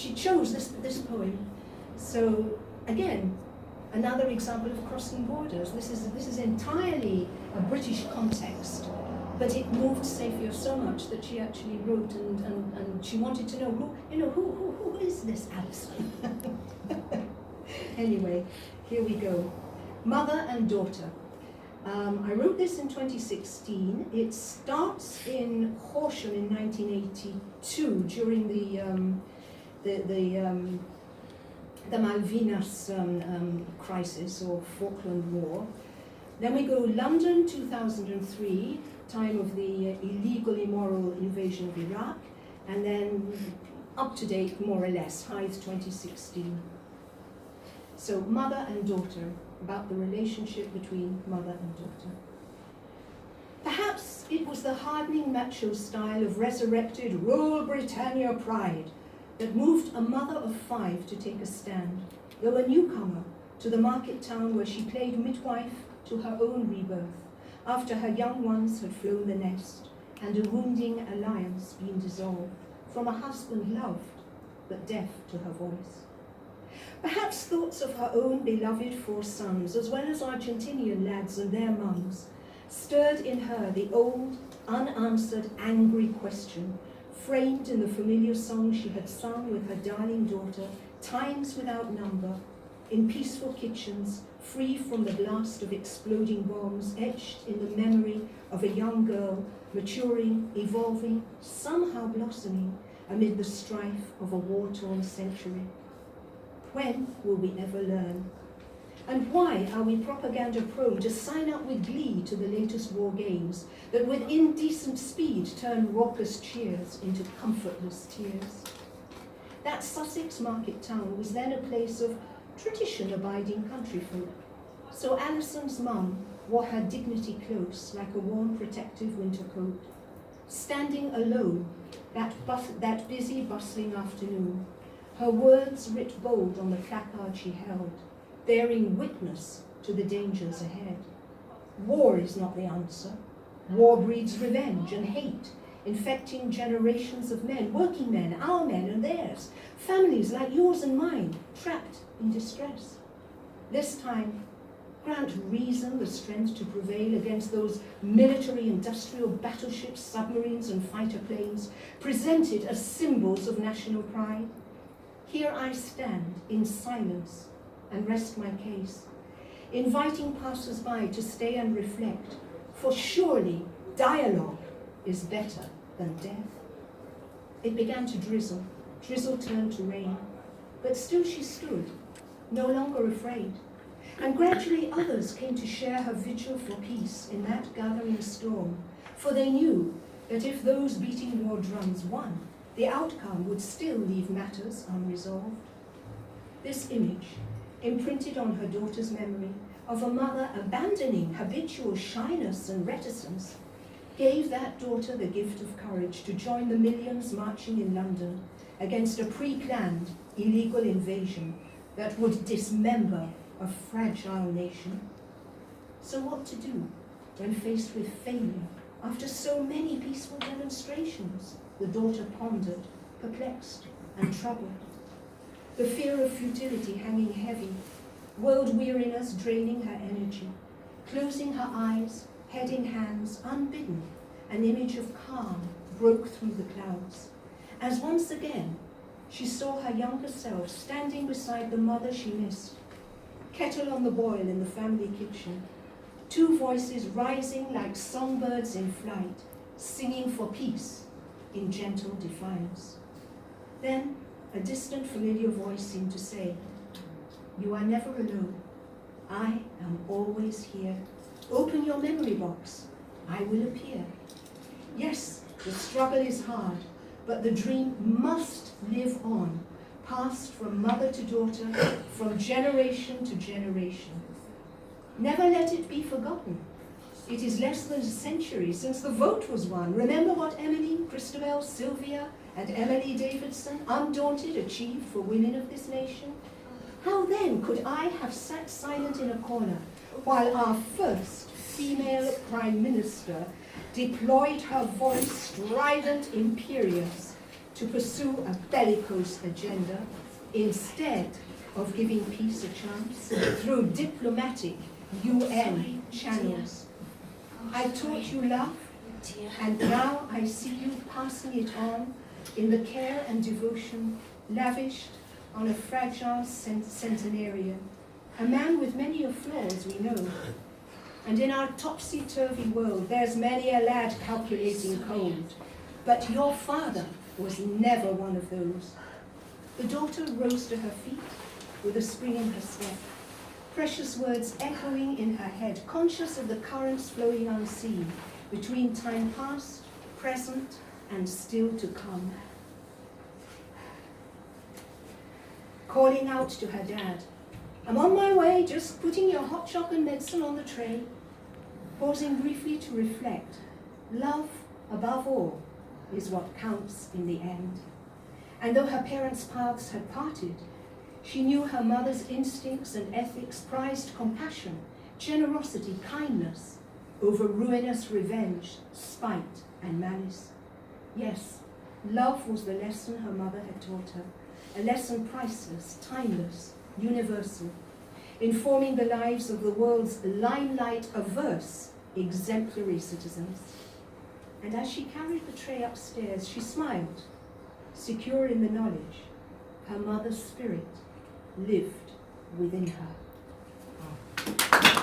she chose this poem. So again, another example of crossing borders. This is entirely a British context, but it moved Safia so much that she actually wrote, and she wanted to know who is this Alison? Anyway, here we go. Mother and daughter. I wrote this in 2016. It starts in Horsham in 1982 during the Malvinas crisis or Falkland War. Then we go London 2003, time of the illegal, immoral invasion of Iraq, and then up to date, more or less, Hythe 2016. So mother and daughter, about the relationship between mother and daughter. Perhaps it was the hardening macho style of resurrected Rule Britannia pride that moved a mother of 5 to take a stand, though a newcomer to the market town where she played midwife to her own rebirth, after her young ones had flown the nest and a wounding alliance been dissolved from a husband loved but deaf to her voice. Perhaps thoughts of her own beloved 4 sons, as well as Argentinian lads and their mums, stirred in her the old, unanswered, angry question, framed in the familiar song she had sung with her darling daughter, times without number, in peaceful kitchens, free from the blast of exploding bombs, etched in the memory of a young girl, maturing, evolving, somehow blossoming, amid the strife of a war-torn century. When will we ever learn? And why are we propaganda-prone to sign up with glee to the latest war games that with indecent speed turn raucous cheers into comfortless tears? That Sussex market town was then a place of tradition-abiding country folk. So Alison's mum wore her dignity close, like a warm protective winter coat, standing alone that busy, bustling afternoon, her words writ bold on the placard she held, bearing witness to the dangers ahead. War is not the answer. War breeds revenge and hate, infecting generations of men, working men, our men and theirs, families like yours and mine, trapped in distress. This time, grant reason the strength to prevail against those military-industrial battleships, submarines and fighter planes, presented as symbols of national pride. Here I stand in silence and rest my case, inviting passers-by to stay and reflect, for surely dialogue is better than death. It began to drizzle. Drizzle turned to rain, but still she stood, no longer afraid. And gradually others came to share her vigil for peace in that gathering storm, for they knew that if those beating war drums won, the outcome would still leave matters unresolved. This image, imprinted on her daughter's memory, of a mother abandoning habitual shyness and reticence, gave that daughter the gift of courage to join the millions marching in London against a pre-planned illegal invasion that would dismember a fragile nation. So what to do when faced with failure after so many peaceful demonstrations? The daughter pondered, perplexed and troubled. The fear of futility hanging heavy, world weariness draining her energy, closing her eyes, head in hands, unbidden, an image of calm broke through the clouds, as once again she saw her younger self standing beside the mother she missed, kettle on the boil in the family kitchen, 2 voices rising like songbirds in flight, singing for peace in gentle defiance. Then a distant familiar voice seemed to say, "You are never alone. I am always here. Open your memory box. I will appear." Yes, the struggle is hard, but the dream must live on, passed from mother to daughter, from generation to generation. Never let it be forgotten. It is less than a century since the vote was won. Remember what Emily, Christabel, Sylvia, and Emily Davidson, undaunted, achieved for women of this nation? How then could I have sat silent in a corner while our first female Prime Minister deployed her voice strident, imperious, to pursue a bellicose agenda instead of giving peace a chance through diplomatic UN channels. I taught you love, and now I see you passing it on in the care and devotion lavished on a fragile centenarian, a man with many of flaws we know. And in our topsy-turvy world, there's many a lad calculating cold, but your father was never one of those. The daughter rose to her feet with a spring in her step, precious words echoing in her head, conscious of the currents flowing unseen between time past, present, and still to come. Calling out to her dad, "I'm on my way, just putting your hot chocolate medicine on the tray." Pausing briefly to reflect, love, above all, is what counts in the end. And though her parents' paths had parted, she knew her mother's instincts and ethics prized compassion, generosity, kindness, over ruinous revenge, spite, and malice. Yes, love was the lesson her mother had taught her, a lesson priceless, timeless, universal, informing the lives of the world's limelight-averse, exemplary citizens. And as she carried the tray upstairs, she smiled, secure in the knowledge her mother's spirit lived within her.